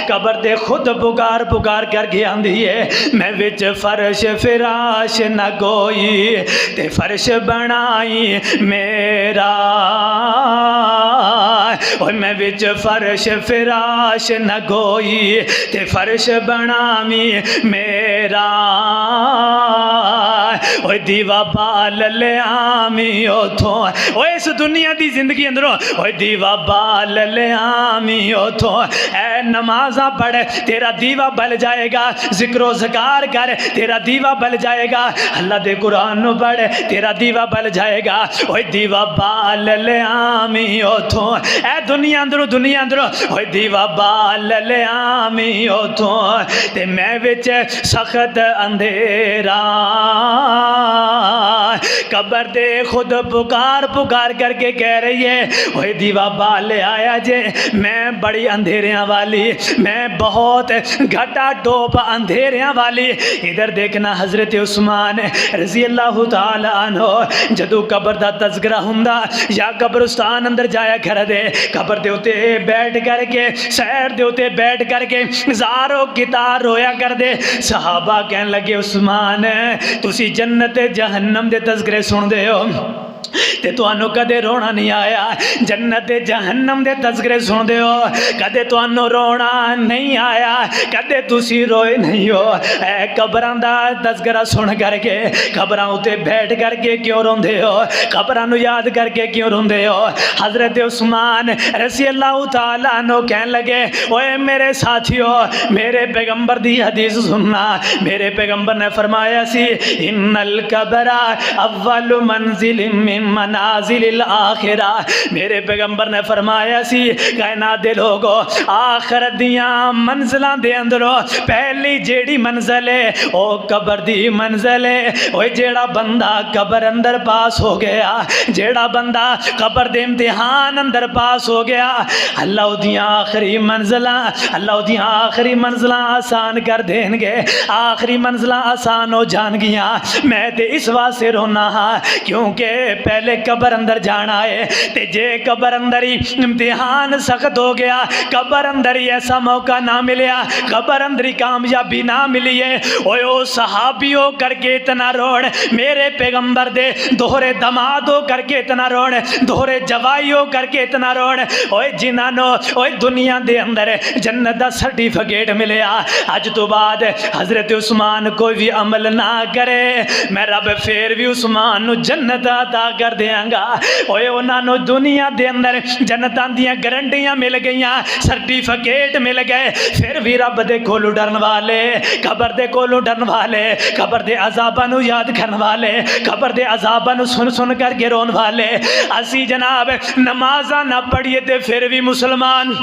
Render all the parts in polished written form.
قبر دے خود پکار پکار کر کے آندھی ہے میں وچ فرش فراش نہ کوئی تے فرش بنائی میرا اور میں وچ فرش فراش نہ کوئی تے فرش بنامی میرا اوے دیوا بال لے آمی اتھوں اوے اس دنیا دی زندگی اندروں اوے دیوا بال لے آمی اتھوں اے نمازاں پڑھ تیرا دیوا بل جائے گا ذکر و ذکار کر تیرا دیوا بل جائے گا اللہ دے قرآن نو پڑھ تیرا دیوا بل جائے گا اوے دیوا بال لے آمی اتھوں اے دنیا اندروں اوے دیوا بال لے آمی اتھوں تے میں وچ سخت اندھیرا قبر دے خود پکار پکار کر کے کہہ رہی ہے اوے دیوا بال لے آیا جے میں بڑی اندھیریاں والی میں بہت گھٹا ٹوپ اندھیریاں والی ادھر دیکھنا حضرت عثمان رضی اللہ تعالی عنہ جدو قبر دا تذکرہ ہوندا یا قبرستان اندر جایا کر دے قبر دے اتے بیٹھ کر کے سیر دے اتے بیٹھ کر کے زارو کتار رویا کر دے صحابہ کہن لگے عثمان تسی جنت جہنم دے تذکرے سن دے ہو تے تو انو کدے رونا نہیں آیا جنت جہنم دے تذکرے سن دے ہو کدے تو انو رونا نہیں آیا کدے تسی روئے نہیں ہو اے قبران دا تذکرہ سن کر کے قبران اتے بیٹھ کر کے کیوں رون دے ہو قبرانو یاد کر کے کیوں رون دے ہو حضرت عثمان رضی اللہ تعالیٰ عنہ کہن لگے اوے میرے ساتھیو میرے پیغمبر دی حدیث سننا میرے پیغمبر نے فرمایا سی ان القبر اول منزل من منازل الاخرہ میرے پیغمبر نے فرمایا سی کائنات دے لوگو آخرت دیاں منزلاں دے اندروں پہلی جیڑی منزل ہے او قبر دی منزل ہے اوے جیڑا بندہ قبر اندر پاس ہو گیا جیڑا بندہ قبر دے امتحان اندر پاس ہو گیا اللہ دیاں آخری منزلاں آسان کر دیں گے آخری منزلاں آسان ہو جان گیاں میں تے اس واسطے رونا ہاں کیونکہ پہلے قبر اندر جانا ہے تے جے قبر اندر ہی امتحان سخت ہو گیا قبر اندر ہی ایسا موقع نہ ملیا قبر اندر ہی کامیابی نہ ملی ہے اوے او صحابی ہو کر کے اتنا روڑ میرے پیغمبر دے دوہرے دماد ہو کر کے اتنا روڑ دوہرے جوائی ہو کر کے اتنا روڑ اوے جنانو اوے دنیا دے اندر جنت دا سرٹیفکیٹ ملیا اج تو بعد حضرت عثمان کوئی بھی عمل نہ کرے میں رب پھر بھی عثمان نو جنت عطا کر دیاں گا اوے انہاں نو دنیا دے اندر جنتاں دیاں گارنٹیاں مل گئیاں سرٹیفکیٹ مل گئے پھر بھی رب دے کولو ڈرن والے قبر دے کولو ڈرن والے قبر دے عذاباں نو یاد کرن والے قبر دے عذاباں نو سن سن کر کے رون والے اسی جناب نمازاں نہ پڑھیے تے پھر بھی مسلمان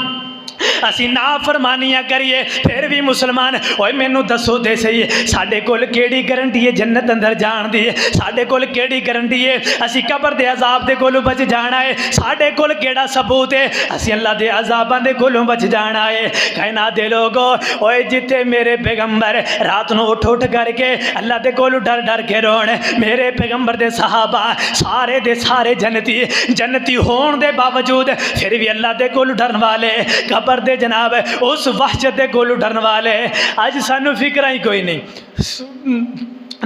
اسی نافرمانیاں کریے پھر بھی مسلمان اوے مینوں دسو دے سہی ساڈے کول کیڑی گارنٹی ہے جنت اندر جان دی ساڈے کول کیڑی گارنٹی ہے اسی قبر دے عذاب دے کولوں بچ جانا ہے ساڈے کول کیڑا ثبوت ہے اسی اللہ دے عذاباں دے کولوں بچ جانا ہے کائنات دے لوگو اوے جتے میرے پیغمبر رات نو اٹھ اٹھ کر کے اللہ دے کولوں ڈر ڈر کے رون میرے پیغمبر دے صحابہ سارے دے سارے جنتی ہون دے باوجود پھر بھی اللہ دے کولوں ڈرن والے قبر دے جناب اس وحشت دے کولو ڈرن والے آج سانو فکر ہی کوئی نہیں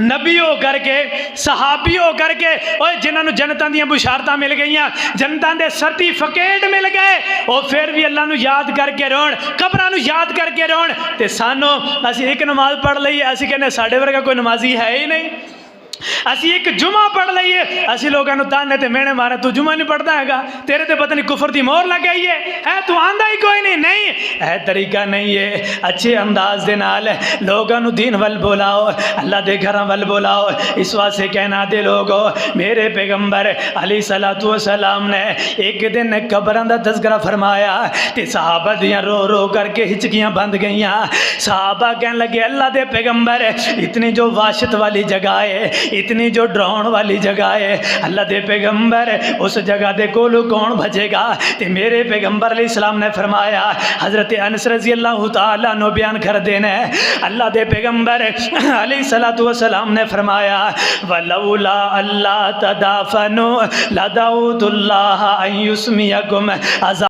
نبی ہو کر کے صحابی ہو کر کے اور جنہوں جنتاں دیاں بشارتاں مل گئیاں جنتاں دے سرٹیفکیٹ مل گئے اور پھر بھی اللہ نو یاد کر کے رون قبراں نو یاد کر کے رون تے سانو اسی ایک نماز پڑھ لئیے اسی کہنے ساڑھے ورگا کوئی نمازی ہے ہی نہیں اسی ایک جمعہ پڑھ لئیے اسی لوگوں نے تانے تے مینے مارے تو جمعہ نہیں پڑھتا ہے گا تیرے تے پتہ نہیں کفر دی مور لگ گئی ہے تو آندہ ہی کوئی نہیں ہے طریقہ نہیں ہے اچھے انداز دے نال لوگوں نے دین ول بولاؤ اللہ دے گھراں ول بولاؤ اس واسطے کہنا دے لوگو میرے پیغمبر علیہ الصلوۃ والسلام نے ایک دن قبراں دا تذکرہ فرمایا تے صحابہ دیاں رو رو کر کے ہچکیاں بند گئیاں صحابہ کہنے لگے اللہ دے پیغمبر اتنی جو وحشت والی جگہ ہے اتنی جو ڈراؤن والی جگہ ہے اللہ دے پیغمبر اس جگہ دے کولو کون بھجے گا تے میرے پیغمبر علیہ السلام نے فرمایا حضرت انس رضی اللہ تعالیٰ عنہ بیان کر دینا ہے اللہ دے پیغمبر علیہ السلام نے فرمایا وَلَوْلَا أَلَّا تَدَافَنُوا لَدَعُوتُ اللَّهَ أَن يُسْمِعَكُمْ